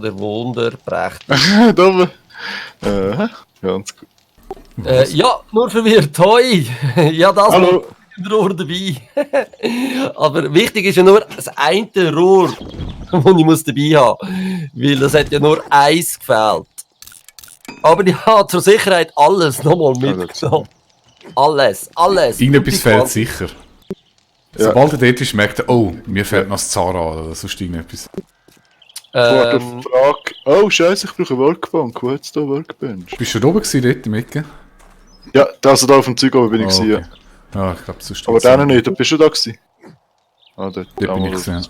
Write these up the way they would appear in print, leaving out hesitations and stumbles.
Der Wunderbrecht. Da oben. Ganz gut. Ja, nur verwirrt. Hoi! Ja, das Hallo. Rohr dabei. Aber wichtig ist ja nur das eine Rohr, das ich muss dabei haben. Weil es hat ja nur eins gefehlt. Aber ich habe zur Sicherheit alles nochmal mitgenommen. Alles. Irgendetwas fehlt sicher. Ja. Sobald er dort ist, merkt er, oh, mir fehlt noch das Zara oder sonst irgendetwas. Frage. Oh, Scheiße, ich brauche eine Workbank. Wo hat es da Workbench? Bist du da oben gewesen, dort im Ecke? Ja, also da auf dem Zeug oben bin ich gewesen, okay. Ja, ich glaube, sonst... Aber der noch nicht, da bist du da gewesen? Ah, dort bin ich gesehen.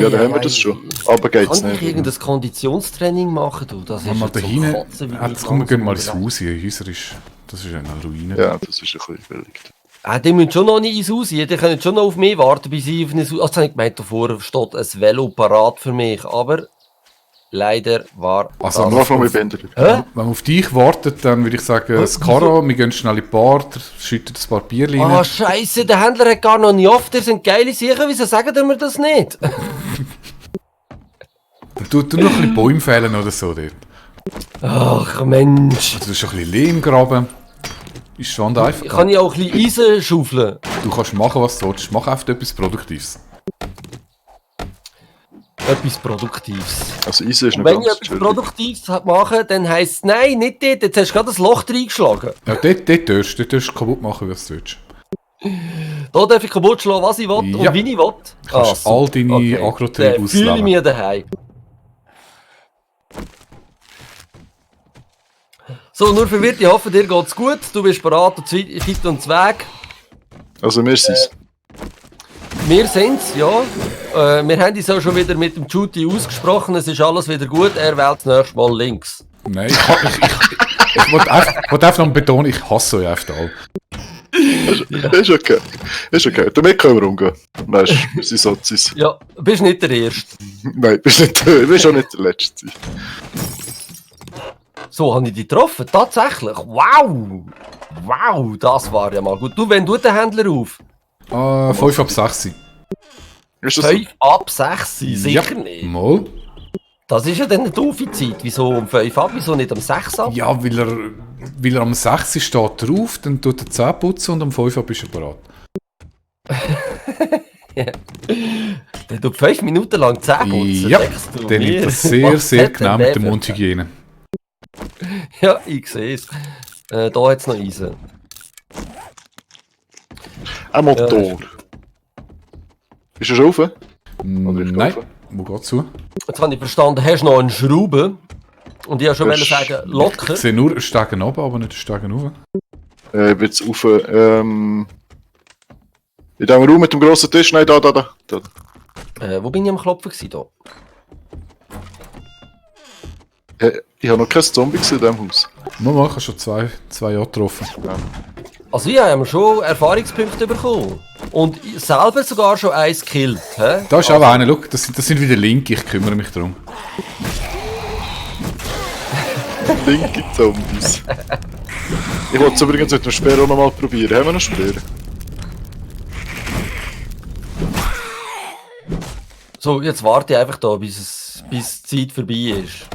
Ja, da haben wir das schon. Aber geht's Kann ich nicht. irgendein Konditionstraining machen? Du? Das ist Wenn man jetzt da so hinten... Kotzen, wie Jetzt die kommen wir gehen mal langsam ins Haus hier. Häuser ist... Das ist eine Ruine. Ja, das ist ein bisschen billig. Die müssen schon noch nicht ins Haus gehen. Die können schon noch auf mich warten, bis ich auf ein Haus... Also, habe ich gemeint, davor steht ein Velo parat für mich. Aber leider war Also, Am Anfang mit Bänder. Hä? Wenn man auf dich wartet, dann würde ich sagen, das Karo, wir gehen schnell in die Bar, schütten ein paar Bierchen rein. Ah, Scheiße, der Händler hat gar noch nicht oft. Ihr sind geile Sachen. Wieso sagen ihr mir das nicht? Du noch ein bisschen Bäume fällen oder so dort. Ach, Mensch. Also, du hast ein bisschen Lehm graben. Ist schon einfach. Kann ich auch ein bisschen Eisen schaufeln? Du kannst machen, was du willst. Mach einfach etwas Produktives. Etwas Produktives. Also Eisen ist Und noch wenn ich ganz etwas chillig. Produktives mache, dann heisst es, nein, nicht dort. Jetzt hast du gerade ein Loch reingeschlagen. Ja, dort darfst du kaputt machen, was du willst. Da darf ich kaputt schlagen, was ich will Ja. und wie ich will. Du kannst super. all deine Agrotriebe Dann fühle ich ausleben. mich daheim. So, nur verwirrt, ich hoffe, dir geht's gut. Du bist bereit und fit und zweig. Also wir sind's. Wir sind's, ja. Wir haben uns auch schon wieder mit dem Judy ausgesprochen. Es ist alles wieder gut. Er wählt das nächste Mal links. Nein, ich wollte einfach noch betonen, ich hasse euch einfach alle. Ist okay. Ist okay. Damit können wir umgehen. Weißt du, wir sind Sozis. Ja, bist nicht der Erste. Nein, bist auch nicht der Letzte. So, habe ich dich getroffen? Tatsächlich? Wow! Wow, das war ja mal gut. Du, wenn du den Händler auf? 5 ab 6. Ist das so? 5 ab 6, sicher nicht. Mal. Das ist ja dann eine doofe Zeit. Wieso um 5 ab, wieso nicht um 6 ab? Ja, weil er am 6 steht drauf, dann tut er 10 putzen und am 5 ab ist er bereit. Der tut 5 Minuten lang 10 putzen. Ja, denkst du dann mir? ist das sehr, Was sehr hat genau denn mit der der für- Mundhygiene. Ja, ich sehe es. Da hat es noch Eisen. Ein Motor. Ist er schon rauf? Nein, wo geht's zu? Jetzt habe ich verstanden, hast du noch eine Schraube? Und ich wollte schon Das- sagen, locker. Ich sehe nur einen Stegen oben, aber nicht einen Stegen rauf. Ich bin jetzt rauf. In diesem Raum mit dem grossen Tisch. Nein, da. Wo bin ich am Klopfen gewesen, da? Ich habe noch kein Zombie gesehen in diesem Haus. Mal, ich habe schon zwei Jahre getroffen. Also ich habe schon Erfahrungspunkte bekommen. Und ich selber sogar schon eins gekillt. Hä? Da ist auch einer, schau, das sind wieder Linke, ich kümmere mich darum. Linke Zombies. Ich wollte es übrigens mit dem Speer auch noch mal probieren. Haben wir noch Speer? So, jetzt warte ich einfach da, bis die Zeit vorbei ist.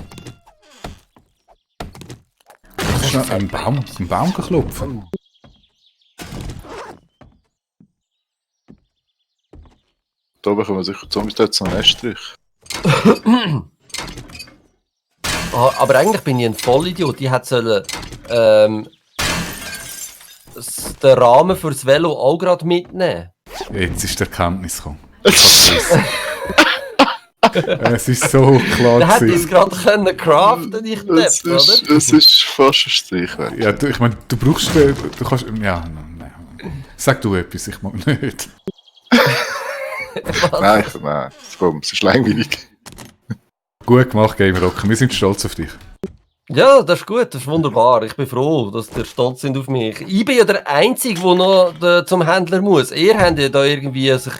Schnell einen Baum klopfen. Da bekommen wir sicher Zombies, da hat es noch einen Estrich. Aber eigentlich bin ich ein Vollidiot. Ich hätte sollen, den Rahmen fürs Velo auch gerade mitnehmen. Jetzt ist die Erkenntnis gekommen. Es ist so klar Dann hätte ich es gewesen. gerade können craften, ich Es Depp, ist, oder? es ist fast ein Strichwerk. Ja, ich meine, du brauchst, du kannst, ja, nein. Sag du etwas, ich mag nicht. Nein, komm, es ist langweilig. Gut gemacht, Game Rocker, wir sind stolz auf dich. Ja, das ist gut, das ist wunderbar. Ich bin froh, dass ihr stolz sind auf mich. Ich bin ja der Einzige, der noch zum Händler muss. Ihr habt ja da irgendwie sich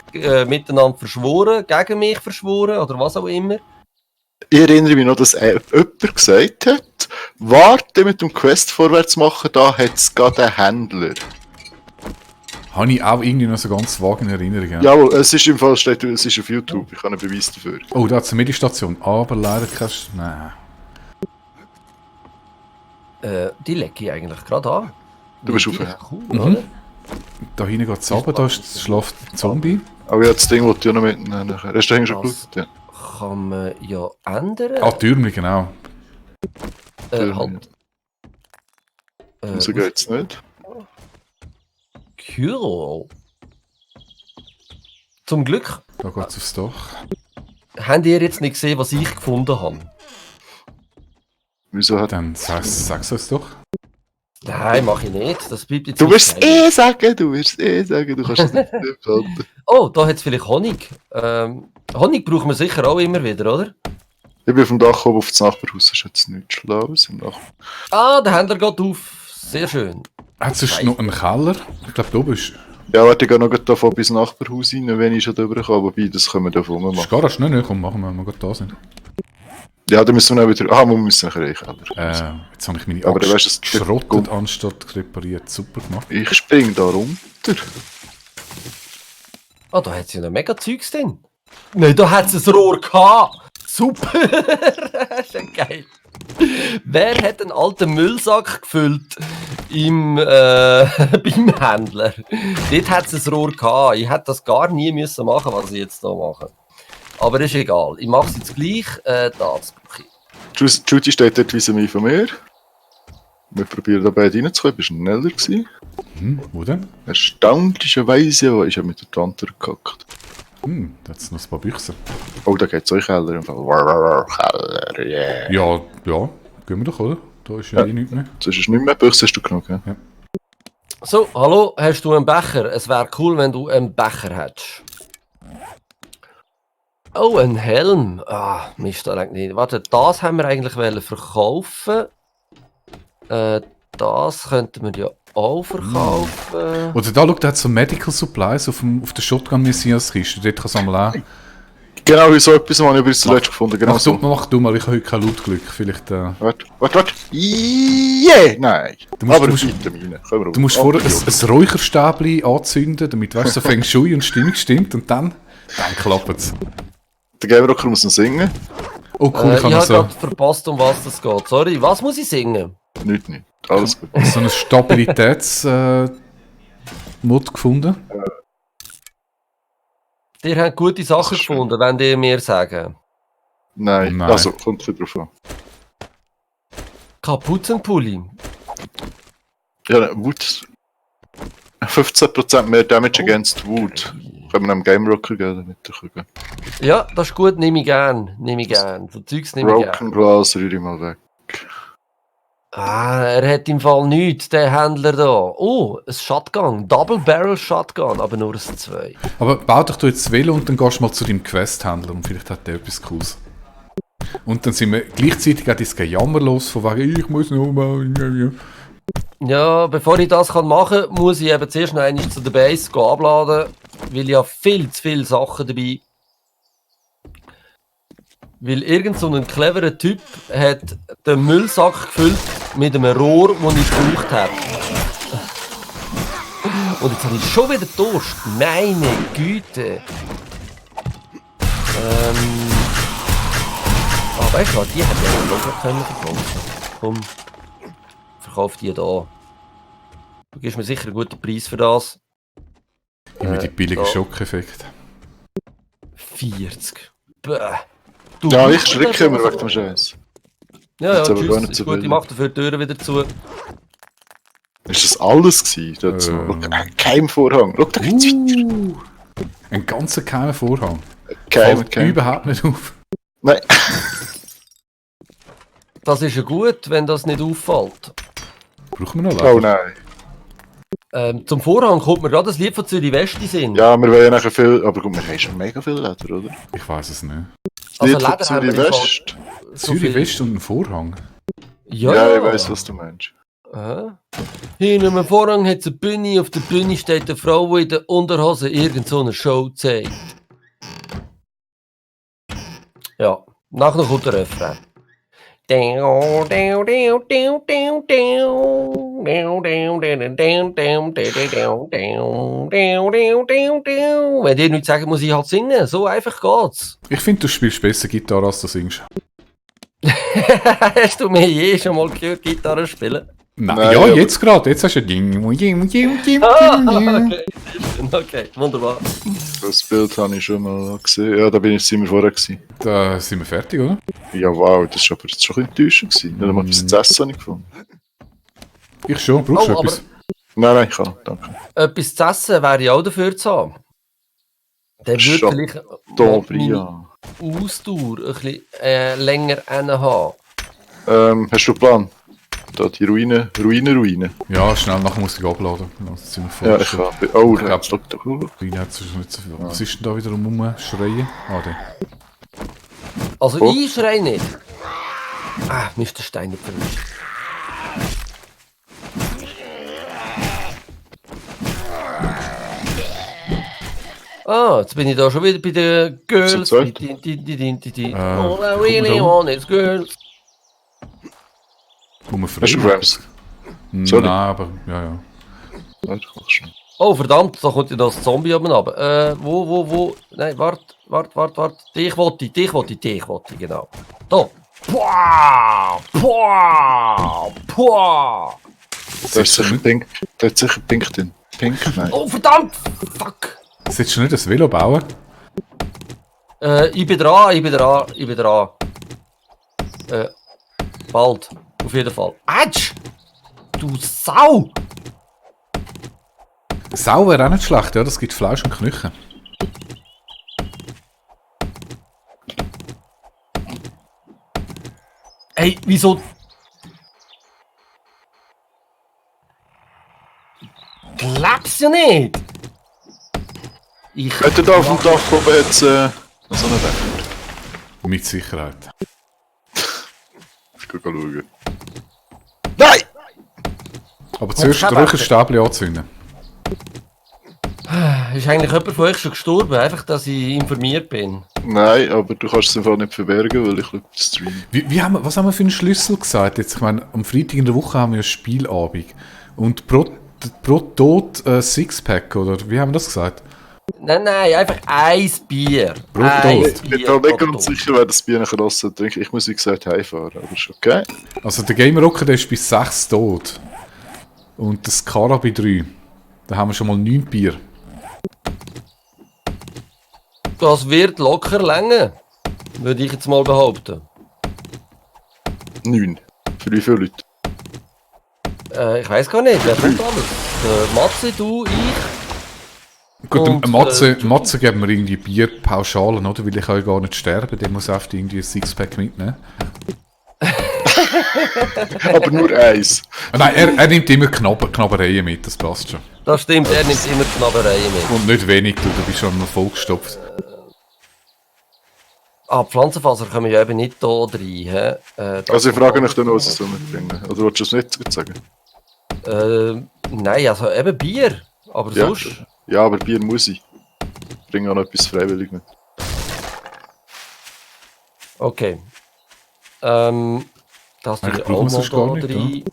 miteinander verschworen, gegen mich verschworen oder was auch immer. Ich erinnere mich noch, dass jemand gesagt hat, warte mit dem Quest vorwärts machen, da hat es gerade einen Händler. Habe ich auch irgendwie noch so ganz vage in Erinnerung. Ja. Jawohl, es ist im Fall, es ist auf YouTube, ich habe einen Beweis dafür. Oh, da hat es eine Medistation, aber leider kein... Nein. Die lege ich eigentlich gerade an. Du bist Die auf- ist cool, oder? Da hinten geht es runter, da schläft ein Zombie. Aber ja, das Ding wollte ich ja noch mitnehmen. Hast du den schon Das- geschaut? Ja. Kann man ja ändern. Ah, Türmli, genau. Halt. So geht's nicht. Cool. Zum Glück Da geht es aufs Dach. habt ihr jetzt nicht gesehen, was ich gefunden habe. Wieso hat... Dann sag's uns doch. Nein, mache ich nicht. Das bleibt jetzt Du nicht wirst es geheim. sagen, du kannst es nicht behalten. Oh, da hat es vielleicht Honig. Honig brauchen wir sicher auch immer wieder, oder? Ich bin vom Dach oben auf das Nachbarhaus, das ist jetzt nichts Schlaues im Nachbar. Ah, der Händler geht auf. Sehr schön. Hat es noch einen Keller? Ich glaube, da oben ist... Ja, warte, ich gehe noch davon bis ins Nachbarhaus rein, wenn ich schon drüber kann, wobei, das können wir davon machen. Ist gar schnell nicht, komm, machen wir, wenn wir gerade da sind. Ja, dann müssen wir auch wieder... Ah, wir müssen nachher in den Keller. Jetzt habe ich meine Aber du Axt weißt, es- geschrottet anstatt repariert. Super gemacht. Ich spring da runter. Ah, da hat es ja noch mega Zeugs drin. Nein, da hat es ein Rohr gehabt. Super. Das ist ja geil. Wer hat einen alten Müllsack gefüllt beim Händler? Dort hat es ein Rohr gehabt. Ich hätte das gar nie müssen machen, was ich jetzt hier mache. Aber ist egal. Ich mache es jetzt gleich. Das brauche ich. Judy steht dort vis-à-vis von mir. Wir probieren da beide reinzukommen. Ich war schneller gewesen. Wo denn? Erstaunlicherweise ist er mit der Wand gehackt. Da hat es noch ein paar Büchse. Oh, da geht es euch Keller im Fall. Keller, yeah. Ja, gehen wir doch, oder? Da ist ja eh nichts mehr. Das ist nicht mehr. Büchse hast du genug, ja? So, hallo, hast du einen Becher? Es wäre cool, wenn du einen Becher hättest. Oh, ein Helm. Ah, Mist, da reicht nicht. Warte, das haben wir eigentlich verkaufen. Das könnten wir ja auch verkaufen. Oder da, schau, da hat so Medical Supplies auf der Shotgun-Missionskiste. Dort kann es einmal auch. Genau, wie so etwas habe ich bis zuletzt gefunden. Genau so. Mach du mal, ich habe heute kein Lootglück. Vielleicht, Warte. Yeah, nein. musst- Aber du musst- Vitamine. Können wir du musst auf. vorher ein Räucherstäbchen anzünden, damit weißt, so Feng Shui und Stimmung stimmt und dann klappt es. Der Gamerocker muss noch singen. Oh cool, ich Ich habe noch habe so, gerade verpasst, um was das geht. Sorry, was muss ich singen? Nicht. Alles gut. so einen Stabilitäts-Mod gefunden. Ihr habt gute Sachen ist schön. gefunden, wenn ihr mir sagen. Nein. Nein. Also, kommt ein bisschen drauf an. Kapuzenpulli. Ja, Wood. 15% mehr Damage Oh. against Wood. Können wir einem Gamerocker geben, damit er kann gehen. Ja, das ist gut, nehme ich gern. So Zeugs nehme ich gern. Broken Glass, rühre ich mal weg. Ah, er hat im Fall nichts, der Händler da. Oh, ein Shotgun, Double Barrel Shotgun, aber nur ein 2. Aber bau doch du jetzt das Velo und dann gehst du mal zu deinem Questhändler und vielleicht hat der etwas Cooles. Und dann sind wir gleichzeitig auch das Gejammer los, von wegen, ich muss noch mal... Ja, bevor ich das machen kann, muss ich eben zuerst noch einmal zu der Base abladen, weil ich habe viel zu viele Sachen dabei. Weil irgend so ein cleverer Typ hat den Müllsack gefüllt mit einem Rohr, das ich gebraucht habe. Und jetzt habe ich schon wieder Durst. Meine Güte. Ah, weißt du was, die hätte ich auch noch können verkaufen. Komm, verkauf die da. Du gibst mir sicher einen guten Preis für das. Immer die billigen so. Schockeffekte. 40. Bäh. Du, Ja, ich schrecke immer wegen dem Scheiß. Ja, Jetzt aber gar tschüss. nicht Ist so gut, ich billig. mache dafür die Türen wieder zu. Ist das alles gewesen? Dort so. Schau, kein Vorhang. Schau, da gibt's weiter. Ein ganzer geheimer Vorhang. Kein. Fällt überhaupt nicht auf. Nein. Das ist ja gut, wenn das nicht auffällt. Brauchen wir noch Oh Leder? nein. Zum Vorhang kommt mir gerade das Lied von Zürich West in den Sinn. Ja, wir wollen ja nachher viel. Aber gut, wir haben schon mega viel Leder, oder? Ich weiß es nicht. Also Lied von Leder haben wir Zürich im Fall West. so Zürich viel- West und ein Vorhang. Ja, ich weiss, was du meinst. Aha. Hinter einem Vorhang hat es eine Bühne, auf der Bühne steht eine Frau, die in der Unterhose irgend so eine Show zeigt. Ja, nachher kommt der Refrain. Wenn die nichts sagen, muss ich halt singen. So einfach geht's. Ich finde, du spielst besser Gitarre, als du singst. Hast du mir je schon mal gehört, Gitarre spielen? Nein, Nein, ja, aber- jetzt gerade. Jetzt hast du Okay, wunderbar. Das Bild habe ich schon mal gesehen. Ja, da sind wir vorher gewesen. Da sind wir fertig, oder? Ja, wow, das war aber jetzt schon ein bisschen enttäuschend gewesen. Nicht einmal etwas zu essen habe ich gefunden. Ich schon. Brauchst du Oh, etwas? Nein, ich kann, danke. Etwas zu essen wäre ich auch dafür zu haben. Dann würde Shop vielleicht meine Dobria. Ausdauer ein bisschen länger haben. Hast du einen Plan? Da die Ruine. Ja, schnell nachher muss ich abladen. Sonst sind wir voll. Ja, ich kann. Oh, Ich glaub- stopp doch. Ruine hat sonst nicht so viel. Was ist denn da wieder rumschreien? Ah, der. Also Oh. ich schreie nicht. Ah, mir ist der Stein nicht verwischt. Ah, jetzt bin ich da schon wieder bei den Girls. Zu zweit? All I really want is girls. Wo man Hast du frei Rams? Nein, Sorry. aber ja. Ja, ich mach schon. Oh verdammt, da kommt ja das Zombie oben runter. Wo? Nein, wart. Dich wollte ich, genau. Da. Pua. Da ist sicher Pink. Da hat sicher Pink drin. Pink? Nein. Oh verdammt! Fuck! Solltest du nicht das Velo bauen? Ich bin dran. Bald. Auf jeden Fall. Autsch! Du Sau! Sau wäre auch nicht schlecht, ja? Das gibt Fleisch und Knöchel. Hey, wieso? Glaub's ja nicht! Ich. Hat er da auf dem Dach oben jetzt so einen Dach? Mit Sicherheit. Ich geh schauen. Nein! Aber zuerst kein drücken Becher. Stäbchen anzünden. Ist eigentlich jemand von euch schon gestorben? Einfach, dass ich informiert bin. Nein, aber du kannst es einfach nicht verbergen, weil ich schaue den Stream. Was haben wir für einen Schlüssel gesagt? Jetzt, ich meine, am Freitag in der Woche haben wir ein Spielabend. Und pro Tod ein Sixpack, oder wie haben wir das gesagt? Nein, einfach ein Bier. Pro Ein Tod. Ich bin da nicht ganz sicher, wer das Bier nachher raus trinkt. Ich muss, wie gesagt, heimfahren, aber ist okay. Also der Gamer Rocker, der ist bis 6 tot. Und das Skara bei 3. Da haben wir schon mal 9 Bier. Das wird locker länger. Würde ich jetzt mal behaupten. 9. Für wie viele Leute? Ich weiß gar nicht, wer kommt alles? Matze, du, ich. Gut, Und, Matze geben wir irgendwie Bierpauschalen, oder? Weil ich kann ja gar nicht sterben, der muss einfach irgendwie ein Sixpack mitnehmen. Aber nur eins. Nein, er nimmt immer Knabbereien mit, das passt schon. Das stimmt, er nimmt immer Knabbereien mit. Und nicht wenig, du bist schon mal vollgestopft. Ah, Pflanzenfaser kommen ja eben nicht hier rein. He? Also ich frage mich dann, was ich so mitbringen. Oder willst du es nicht sagen? Nein, also eben Bier. Aber Ja. sonst. Ja, aber Bier muss ich. Ich bringe auch noch etwas freiwillig mit. Okay. Das tue Eigentlich ich brauchen auch wir es mal sonst gar da nicht, rein.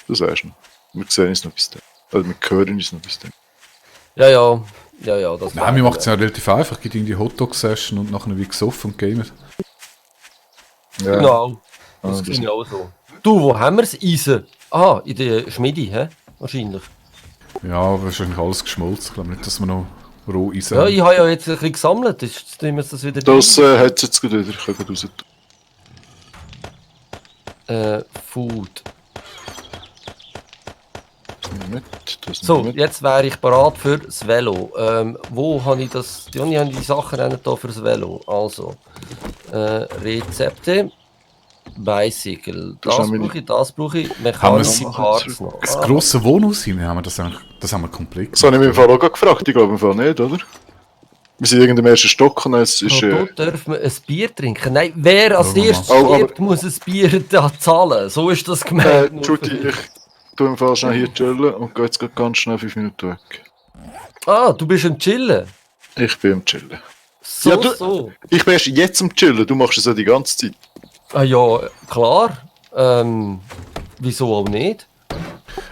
Das weißt du noch. Wir sehen uns noch bis dann. Also wir hören uns noch bis dann. Ja, das Nein, wir machen es ja relativ einfach. Es gibt irgendwie Hotdog-Session und nachher wie gesoffen und gamer. Ja. Genau. Ah, Das das- finde ich auch so. Du, wo haben wir das Eisen? Ah, in der Schmiede, hä? Wahrscheinlich. Ja, wahrscheinlich alles geschmolzen. Ich glaube nicht, dass wir noch roh Eisen Ja, haben. ich habe ja jetzt ein bisschen gesammelt. Jetzt tun wir das wieder Das hat es jetzt gut wieder. Ich kann gut raus. Food. Nicht, das So, nicht. jetzt wäre ich bereit für das Velo. Wo habe ich das? Ich habe die Sachen hier für das Velo. Also, Rezepte, Bicycle. Das Das haben wir brauche ich, das brauche ich. Haben Mechanische wir Parts noch. Das grosse Wohnhaus hin, haben wir das haben wir komplett Das habe ich mir im Fall auch gerade gefragt. Ich glaube im Fall nicht, oder? Wir sind irgendein ersten Stock und es ist... Dort dürfen wir ein Bier trinken. Nein, wer als Oh, Mann. erstes Oh, aber- stirbt, muss ein Bier da zahlen. So ist das gemeint. Judy, ich tue im Fall schnell hier chillen und gehe jetzt gerade ganz schnell 5 Minuten weg. Ah, du bist am Chillen. Ich bin am Chillen. So, Ja, du- so. Ich bin erst jetzt am Chillen, du machst es ja die ganze Zeit. Ah ja, klar. Wieso auch nicht?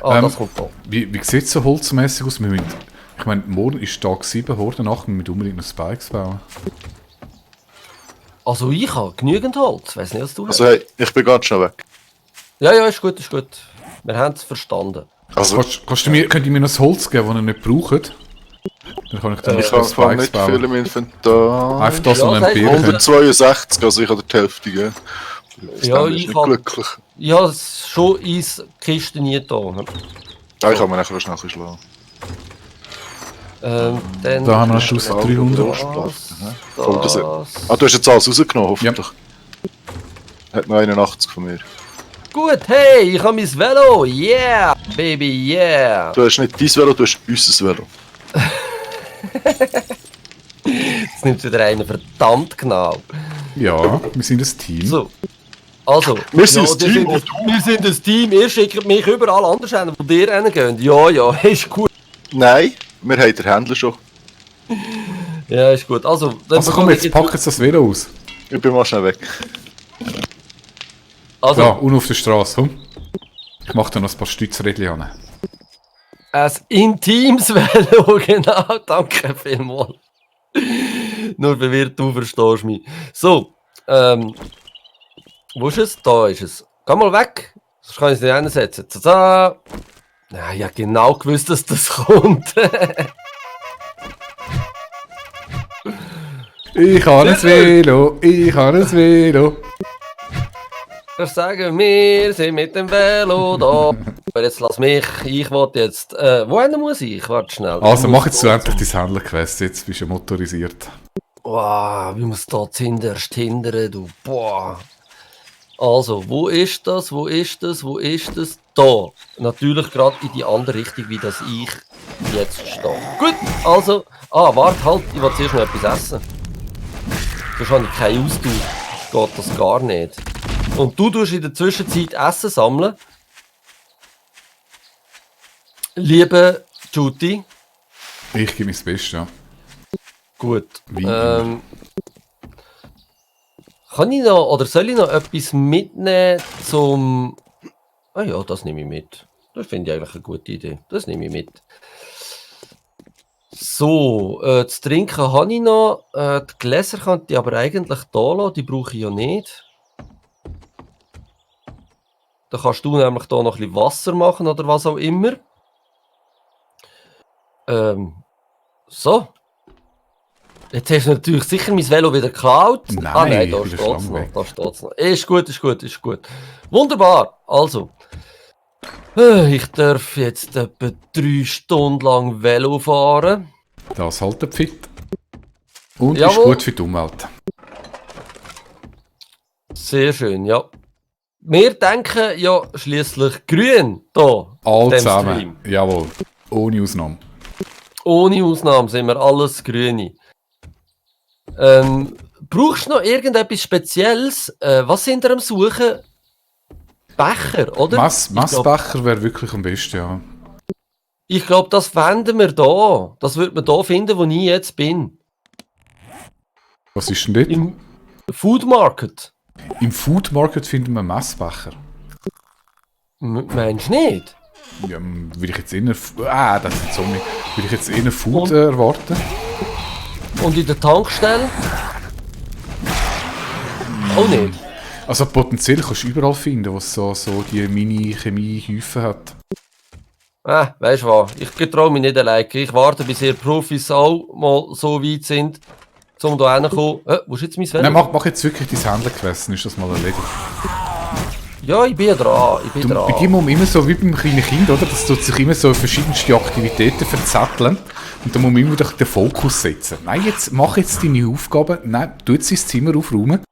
Das kommt da. Wie sieht es so holzmäßig aus? Ich meine, morgen ist Tag 7, Horde nach, wir müssen unbedingt noch Spikes bauen. Also ich habe genügend Holz. Weiss nicht, was du Also hey, ich bin ganz schnell weg. Ja, ist gut, ist gut. Wir haben es verstanden. Also, Könnt ihr mir noch das Holz geben, das ihr nicht braucht? Dann kann ich dann ich noch habe vor allem Spikes nicht viel bauen. im Inventar. Einfach das, Ja, was das ein heißt, Bier 162, also ich habe die Hälfte gegeben. Ja, Ich ich bin hab- nicht glücklich. Ich habe es schon ins Kiste nie da. Ja, ich kann mir nachher schnell schlagen. Dann Da haben wir noch 1300. Oh, du hast jetzt alles rausgenommen, hoffentlich. Hat noch 81 von mir. Gut, hey, ich habe mein Velo. Yeah, baby, yeah. Du hast nicht dein Velo, du hast unser Velo. Jetzt nimmt wieder einer verdammt genau. Ja, wir sind ein Team. So. Also, Wir sind ein wir Team, wir sind ein Team. Ihr schickt mich überall anders hin, wo ihr hingeht. Ja, ist gut. Nein, wir haben den Händler schon. Ja, ist gut. Also, dann Also komm, bekomme jetzt packen jetzt das Velo aus. Ich bin mal schnell weg. Also, Ja, und auf der Straße, komm. Ich mach da noch ein paar Stützrädchen an. ein intimes Velo, genau. Danke vielmals. Nur verwirrt, du verstehst mich. So, wo ist es? Da ist es. Geh mal weg, sonst kann ich es nicht einsetzen. Tada! Ja, ich hab genau gewusst, dass das kommt. Ich habe ein Velo, ich habe ein Velo. Ich sage, wir sind mit dem Velo da. Aber jetzt lass mich, ich wollte jetzt... wohin muss ich? Warte schnell. Also Ich mach muss jetzt da du endlich dein Händlerquest, jetzt bist du ja motorisiert. Wow, wie muss da zuhinterst hindern, du. Boah. Also, wo ist das? Wo ist das? Wo ist das? Da. Natürlich gerade in die andere Richtung, wie das ich jetzt stehe. Gut, also... warte halt, ich will zuerst noch etwas essen. Sonst habe ich keine Ausdauer. Geht das gar nicht. Und du tust in der Zwischenzeit Essen sammeln. Liebe Judy. Ich gebe mein Bestes, ja. Gut. Wie immer. Kann ich noch, oder soll ich noch etwas mitnehmen zum... Ah ja, das nehme ich mit. Das finde ich eigentlich eine gute Idee. Das nehme ich mit. So, zu trinken habe ich noch. Die Gläser könnte ich aber eigentlich da lassen, die brauche ich ja nicht. Da kannst du nämlich da noch ein bisschen Wasser machen oder was auch immer. So. Jetzt hast du natürlich sicher mein Velo wieder geklaut. Nein, Nein, ich da bin steht schon es noch. weg. Da steht's noch. Ist gut, ist gut, ist gut. Wunderbar. Also. Ich darf jetzt etwa 3 Stunden lang Velo fahren. Das haltet fit. Und ist Jawohl. gut für die Umwelt. Sehr schön, ja. Wir denken ja schließlich grün hier. All dem zusammen. Stream. Jawohl. Ohne Ausnahme. Ohne Ausnahme sind wir alles Grüne. Brauchst du noch irgendetwas Spezielles? Was sind wir am Suchen? Becher, oder? Messbecher wäre wirklich am besten, ja. Ich glaube, das finden wir da. Das wird man da finden, wo ich jetzt bin. Was ist denn dort? Im Food Market. Im Food Market finden wir Messbecher. Meinst du nicht? Ja, will ich jetzt eher... das ist so nicht. Will ich jetzt eher Food erwarten? Und in der Tankstelle? Auch nicht. Also potenziell kannst du überall finden, was so die Mini-Chemie-Häufen hat. Weißt du was? Ich getraue mich nicht alleine. Ich warte, bis ihr Profis auch mal so weit sind, um da hinzukommen. Wo ist jetzt mein Velo? Nein, mach jetzt wirklich dein Händlerquest, dann ist das mal erledigt. Ja, ich bin ja dran. Bei dir muss man immer so wie beim kleinen Kind, oder? Das tut sich immer so verschiedenste Aktivitäten verzetteln. Und da muss man immer den Fokus setzen. Nein, mach jetzt deine Aufgaben. Nein, tu jetzt dein Zimmer aufräumen.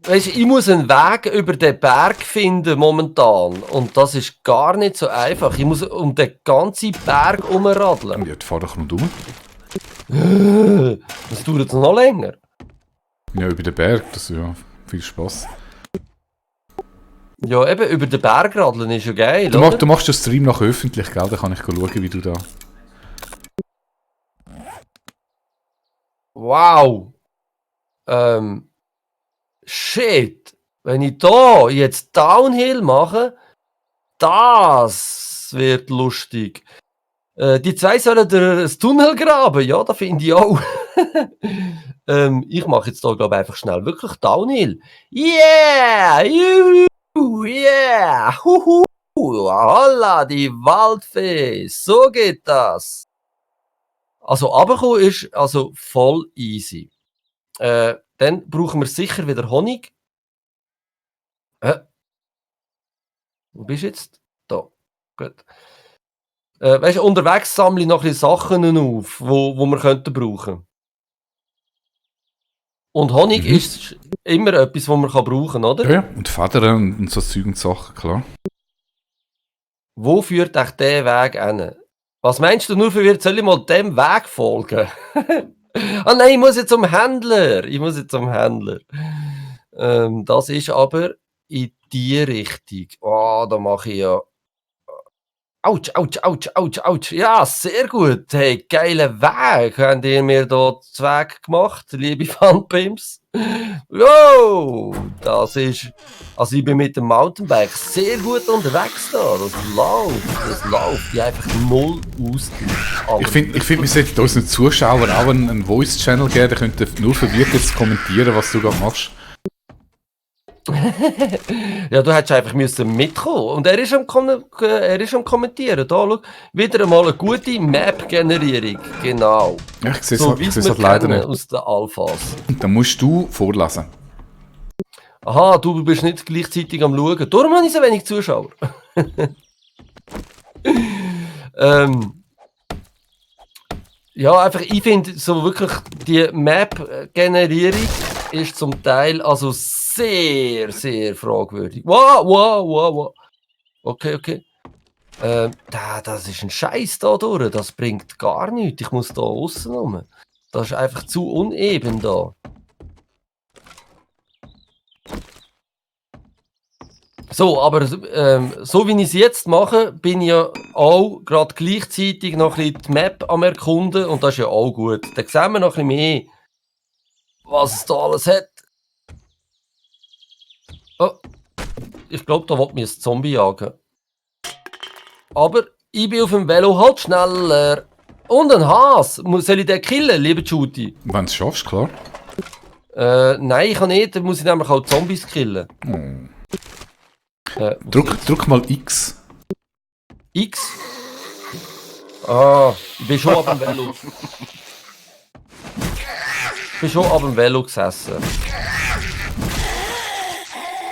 Weißt du, ich muss einen Weg über den Berg finden momentan. Und das ist gar nicht so einfach. Ich muss um den ganzen Berg herumradeln. Ja, fahr doch rundum. Das dauert noch länger. Ja, über den Berg, das ist ja viel Spaß. Ja, eben, über den Berg radeln ist ja geil, Du oder? machst den Stream nach öffentlich, gell? Da kann ich schauen, wie du da... Wow. Shit. Wenn ich da jetzt Downhill mache, das wird lustig. Die zwei sollen das Tunnel graben, ja, das finde ich auch. Ich mache jetzt da, glaube ich, einfach schnell wirklich Downhill. Yeah! Juhu! Yeah! Huhu! Holla, die Waldfee! So geht das! Also, runterkommen ist also voll easy. Dann brauchen wir sicher wieder Honig. Wo bist du jetzt? Da. Gut. Weißt du, unterwegs sammle ich noch ein bisschen Sachen auf, wo wir könnten brauchen. Und Honig ist immer etwas, was man brauchen kann, oder? Ja, und Federn und so Zeug und Sachen, klar. Wo führt euch der Weg hin? Was meinst du nur verwirrt? Soll ich mal dem Weg folgen? Ah nein, ich muss jetzt zum Händler. Das ist aber in die Richtung. Oh, da mache ich ja... Autsch, autsch, autsch, autsch, autsch. Ja, sehr gut. Hey, geiler Weg. Habt ihr mir da den Weg gemacht, liebe Funpimps? Wow, das ist... Also ich bin mit dem Mountainbike sehr gut unterwegs da. Das läuft. Die einfach null aus. Ich finde, wir sollten unseren Zuschauern auch einen Voice-Channel geben, der könnte nur verwirrt jetzt kommentieren, was du gerade machst. Ja, du hättest einfach mitkommen. Und er ist am Kommentieren. Da, schau, wieder einmal eine gute Map-Generierung. Genau. Ja, ich sehe So es wie halt, wir leider kennen nicht. aus den Alphas. Dann musst du vorlesen. Aha, du bist nicht gleichzeitig am Schauen. Darum habe ich so wenig Zuschauer. Ja, einfach, ich finde so wirklich, die Map-Generierung ist zum Teil also sehr, sehr fragwürdig. Wow. Okay. Das ist ein Scheiß da durch. Das bringt gar nichts. Ich muss da aussen rum. Das ist einfach zu uneben da. So, aber so wie ich es jetzt mache, bin ich ja auch gerade gleichzeitig noch ein bisschen die Map am Erkunden und das ist ja auch gut. Dann sehen wir noch ein bisschen mehr, was es da alles hat. Oh, ich glaube, da will mich ein Zombie jagen. Aber ich bin auf dem Velo halt schneller. Und ein Has. Soll ich den killen, lieber Judy? Wenn du es schaffst, klar. Nein, ich kann nicht. Dann muss ich nämlich auch Zombies killen. Oh. Drück mal X. X? Ah, ich bin schon ab dem Velo. Ich bin schon ab dem Velo gesessen.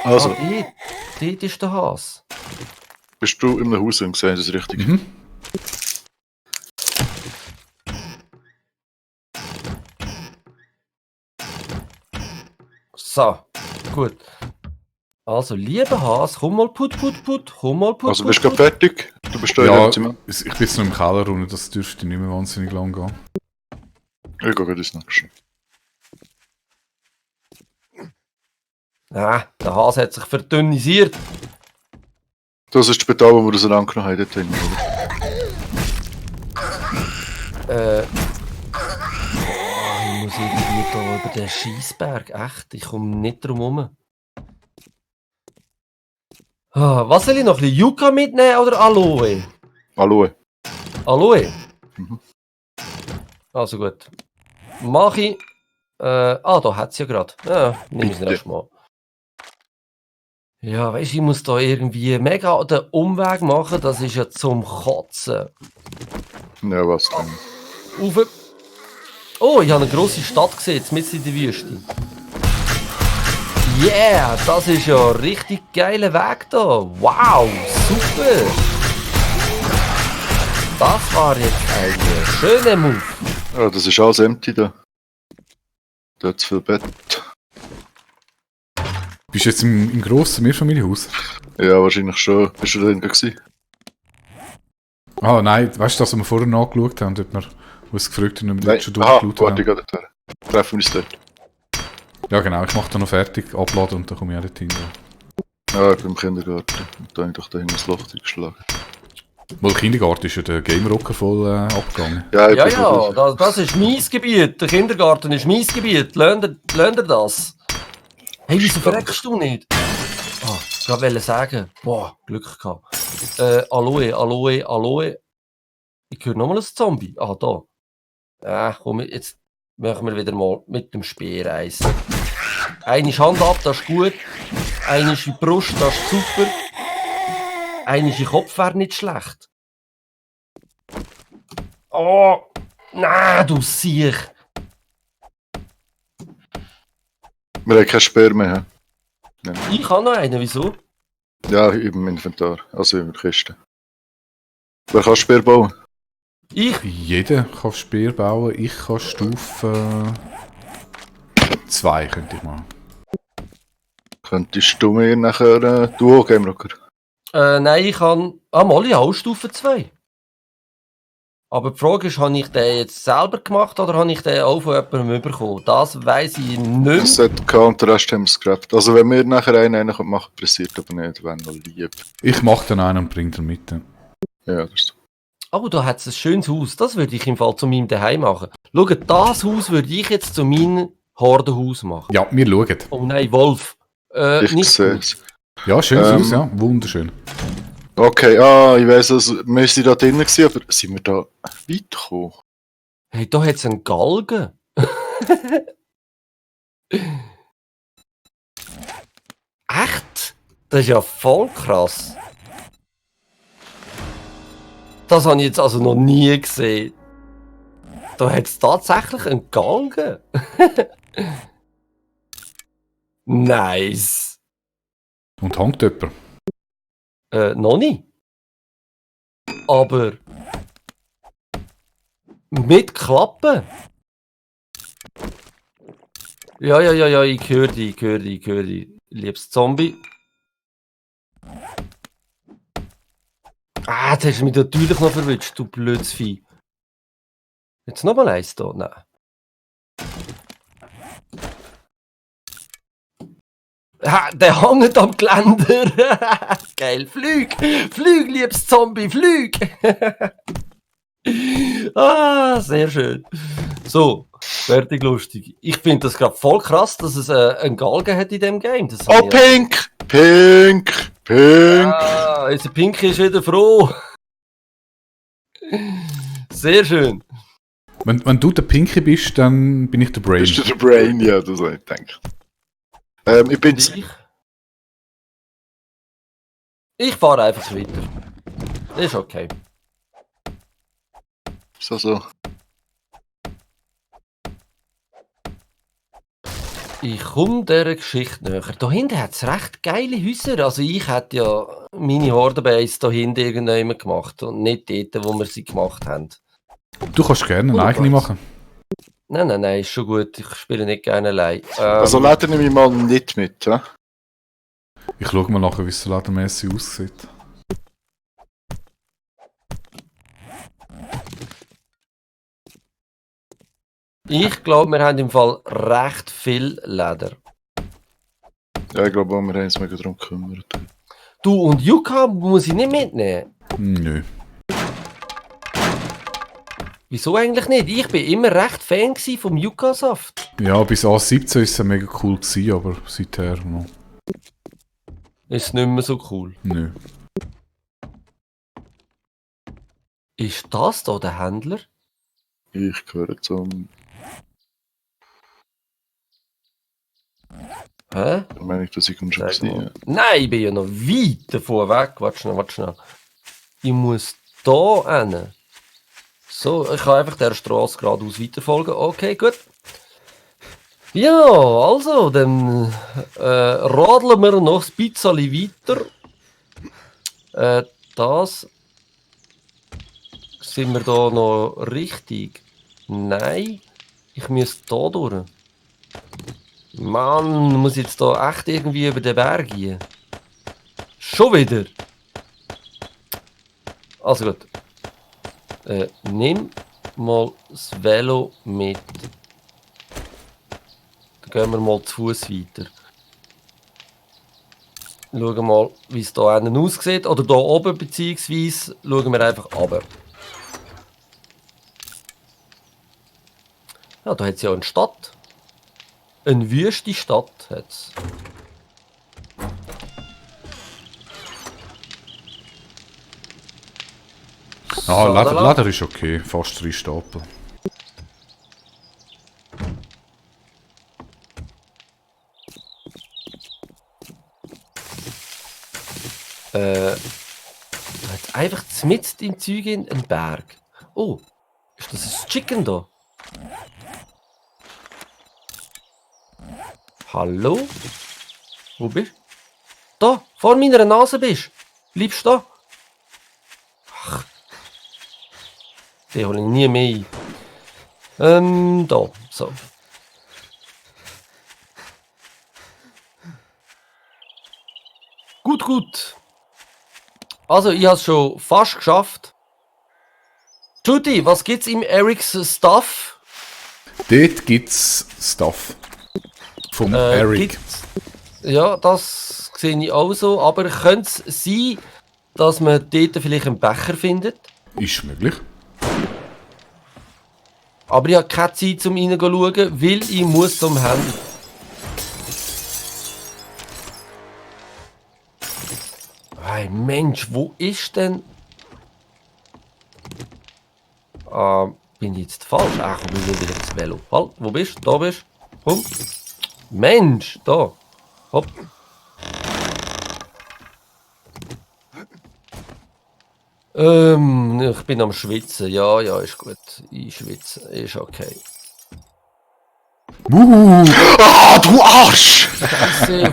Also, Dort ist der Has. bist du in einem Haus und gesehen, das ist richtig? So, gut. Also, lieber Has, komm mal put. Also bist du gerade fertig? Du bist da Ja, im Zimmer? ich bin jetzt noch im Keller runter, das dürfte nicht mehr wahnsinnig lang gehen. Ich gehe ins Nächste. Ah, der Has hat sich verdünnisiert. Das ist das Spital, wo wir auseinandergenommen haben, dort hinten, oder? Ich muss irgendwie da über den Scheissberg. Echt, ich komme nicht drum herum. Was soll ich noch? Ein bisschen Yucca mitnehmen oder Aloe? Aloe. Aloe? Mhm. Also gut. Mach ich. Da hat es ja gerade. Ja, nimm es Bitte. erstmal. Ja, weißt du, ich muss da irgendwie mega den Umweg machen. Das ist ja zum Kotzen. Ja, was denn? Auf. Oh, ich habe eine grosse Stadt gesehen, mitten in der Wüste. Yeah, das ist ja ein richtig geiler Weg da. Wow, super. Das war jetzt ein schöner Move. Ja, das ist alles empty da. Da hat viel Bett. Bist du jetzt im grossen Mehrfamilienhaus? Ja, wahrscheinlich schon. Bist du da drin gewesen? Ah, nein, weißt du, dass wir vorher nachgeschaut haben, ob wir uns gefragt haben, ob wir Nein. dort schon Aha, durchgeschaut warte, ich haben? gehe dorthin. Treffen wir uns dort. Ja genau, ich mache da noch fertig, abladen und dann komme ich auch dorthin. Ja, ich bin im Kindergarten. Und da habe ich doch dahin das Loch geschlagen. Weil Kindergarten ist ja der Game Rocker voll abgegangen. Ja, ich Ja, bin voll- das ist mein Gebiet. Der Kindergarten ist mein Gebiet. Lernt ihr das? Hey, wieso verreckst du nicht? Ah, ich wollte sagen. Boah, Glück gehabt. Aloe. Ich höre nochmal ein Zombie. Ah, da. Komm, jetzt machen wir wieder mal mit dem Speer eins. Eine Hand ab, das ist gut. Eine in die Brust, das ist super. Eine in den Kopf wäre nicht schlecht. Oh, nein, du Siech. Wir haben keinen Speer mehr. Ich habe noch einen, wieso? Ja, im Inventar. Also in der Kiste. Wer kann Speer bauen? Ich? Jeder kann Speer bauen. Ich kann Stufe 2 könnte ich machen. Könntest du mir nachher Duo geben, Rocker? Nein, ich kann... mal, ich habe auch Stufe 2. Aber die Frage ist, habe ich den jetzt selber gemacht oder habe ich den auch von jemandem bekommen? Das weiss ich nicht Das mehr. hat keinen und den Rest haben wir scrapped. Also wenn wir nachher einen machen, pressiert aber nicht, wenn noch lieb. Ich mache dann einen und bringe den mit. Ja, das ist Oh, da hat es ein schönes Haus. Das würde ich im Fall zu meinem Daheim machen. Schau, das Haus würde ich jetzt zu meinem Hordenhaus machen. Ja, wir schauen. Oh nein, Wolf. ich Nicht sehe gut. es. Ja, schönes Haus, ja. Wunderschön. Okay, ich weiss, also, wir sind da drinnen gewesen, aber sind wir da weit gekommen? Hey, da hat es einen Galgen. Echt? Das ist ja voll krass. Das habe ich jetzt also noch nie gesehen. Da hat es tatsächlich einen Galgen. Nice. Und hängt jemand? Noch nicht. Aber mit Klappen. Ja, ich höre die. Liebes Zombie. Jetzt hast du mich natürlich noch verwünscht, du blödes Vieh. Jetzt noch mal eins da? Nein. Der hängt am Geländer. Geil, flüg, liebes Zombie, flüg. Sehr schön. So, fertig lustig. Ich finde das gerade voll krass, dass es einen Galgen hat in dem Game. Das Oh, Pink! Pink! Unser Pinky ist wieder froh. Sehr schön. Wenn du der Pinky bist, dann bin ich der Brain. Bist du der Brain? Ja, das habe ich gedacht. Ich bin... Ich fahre einfach weiter. Das ist okay. So. Ich komme dieser Geschichte näher. Da hinten hat es recht geile Häuser. Also ich hätte ja meine Hordenbase da hinten irgendjemand gemacht und nicht dort, wo wir sie gemacht haben. Du kannst gerne eine eigene machen. Nein, ist schon gut. Ich spiele nicht gerne allein. Also lädt nehme ich mal nicht mit, hä? Ich schaue mal nachher, wie es so ladenmässig aussieht. Ich glaube, wir haben im Fall recht viel Leder. Ja, ich glaube, wir haben uns mega darum gekümmert. Du und Yuka muss ich nicht mitnehmen. Nö. Wieso eigentlich nicht? Ich bin immer recht Fan vom Yuka-Saft. Ja, bis A17 war es ja mega cool gewesen, aber seither noch. Ist nicht mehr so cool. Nö. Ist das da der Händler? Ich gehöre zum... Hä? Ich meine, dass ich schon Sag mal. gesehen. Nein, ich bin ja noch weit davon weg. Warte schnell. Ich muss da hin. So, ich kann einfach der Straße geradeaus weiterfolgen. Okay, gut. Ja, also, dann radeln wir noch ein bisschen weiter. Das sind wir da noch richtig? Nein, ich muss da durch. Mann, muss ich jetzt da echt irgendwie über den Berg gehen? Schon wieder? Also gut. Nimm mal das Velo mit. Dann gehen wir mal zu Fuß weiter. Schauen mal, wie es hier hinten aussieht. Oder hier oben, beziehungsweise schauen wir einfach runter. Ja, da hat es ja eine Stadt. Eine wüste Stadt hat es. Ah, Sadala. Leder ist okay. Fast 3 Stapel. Hat einfach mitten im Zeug in einen Berg. Oh, ist das ein Chicken da? Hallo? Wo bist du? Da, vor meiner Nase bist du. Bleibst du da? Ach. Den hole ich nie mehr ein. Da, so. Gut, gut. Also, ich habe es schon fast geschafft. Judy, was gibt's im Erics Stuff? Dort gibt es Stuff. Vom Eric. Gibt's- Ja, das sehe ich auch so. Aber könnte es sein, dass man dort vielleicht einen Becher findet? Ist möglich. Aber ich habe keine Zeit, um reinzuschauen, weil ich muss zum Handy. Hey Mensch, wo ist denn... bin ich jetzt falsch? Ach, komm, ich will wieder ins Velo. Halt, wo bist du? Da bist du. Komm. Mensch, da. Hopp. Ich bin am Schwitzen. Ja, ja, ist gut. Ich schwitze. Ist okay. Ah, du Arsch! Sehr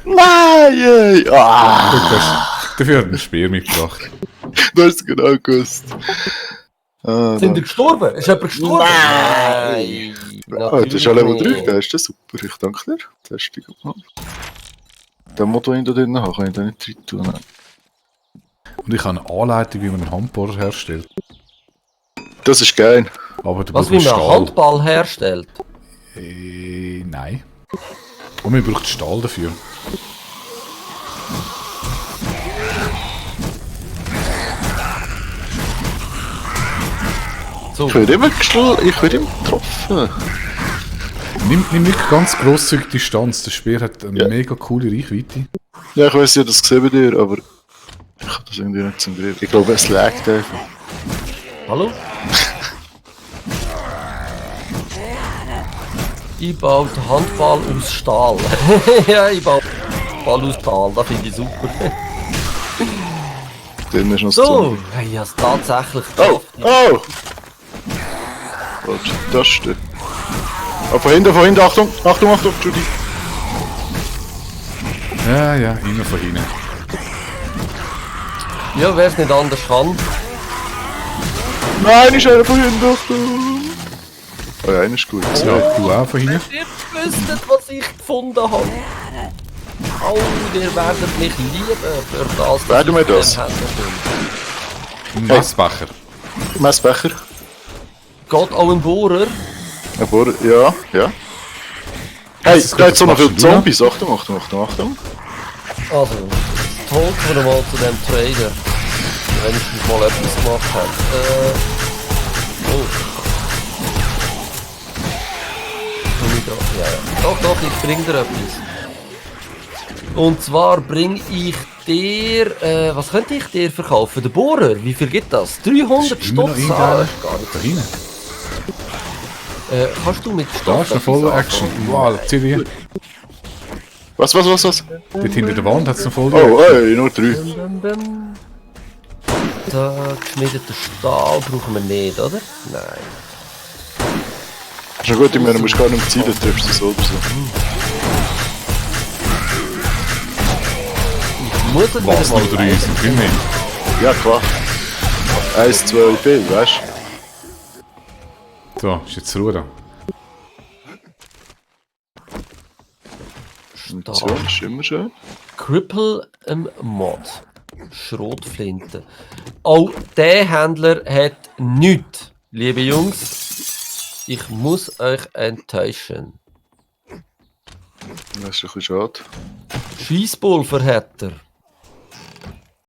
Nein! Ey. Ah, Dafür hat ein Speer mitgebracht. du hast es genau gewusst. Ah, Sind ihr gestorben? Ist jemand gestorben? Nein. Ah, das ist ja Level 3, der ist ja super. Ich danke dir. Das hast du gut gemacht. Den Mod, den ich da drin habe, kann ich da nicht rein tun. Und ich habe eine Anleitung, wie man einen Handbohrer herstellt. Das ist geil. Aber du Was, wie man einen Handball herstellt? Nein. Und man braucht Stahl dafür. So. Ich werde immer getroffen. Nimm wirklich ganz grosszügig Distanz. Der Speer hat eine Ja. mega coole Reichweite. Ja, ich weiß, ich habe das gesehen bei dir, aber ich habe das irgendwie nicht zum Griff. Ich glaube, es laggt einfach. Hallo? Ich baue den Handball aus Stahl. Ja, ich baue den Ball aus Stahl, das finde ich super. Dann ist noch das So, Zombie. hey, ich habe es tatsächlich Oh! geschafft. Oh! Was ist das denn? Oh, von hinten, Achtung! Achtung, Achtung, Judy! Ja, immer von hinten. Ja, wer es nicht anders kann. Nein, ist einer von hinten, Achtung! Oh ja, einer ist gut. Ja, du auch von hinten. Ihr wüsstet, was ich gefunden habe. Oh, ihr werdet mich lieben für das, dass Werden wir ich das? den Händen bin. Ein Messbecher. Messbecher. Geht auch ein Bohrer. Aber, ja, ja. Hey, ist gut, da hat so das noch viele machst du, Zombies. Achtung, Achtung, Achtung, Achtung. Also, talken wir mal zu dem Trader. Wenigstens mal etwas gemacht hat. Oh. Ja, ja. Doch, ich bring dir etwas. Und zwar bring ich dir, was könnte ich dir verkaufen? Den Bohrer, wie viel gibt das? 300 Ist immer noch Stutz? eingeil. Ist gar nicht. Da hinten. Kannst du mit Da Stoff ist eine volle Action. Wow, zieh dir. Was? Dort hinter der Wand hat es eine volle Oh, ey, nur 3. Da geschmiedeten Stahl brauchen wir nicht, oder? Nein. Ist ja gut, ich meine, du musst gar nicht zielen, triffst du so oder so. Ich muss es Was, wieder nur 3 sind viel mehr. Ja, klar. 1, 2, viel, weißt du? So, ist jetzt Ruhe da. Munition ist immer schön. Cripple Mod. Schrotflinte. Auch der Händler hat nichts, liebe Jungs. Ich muss euch enttäuschen. Das ist ein bisschen schade. Scheisspulver hat er.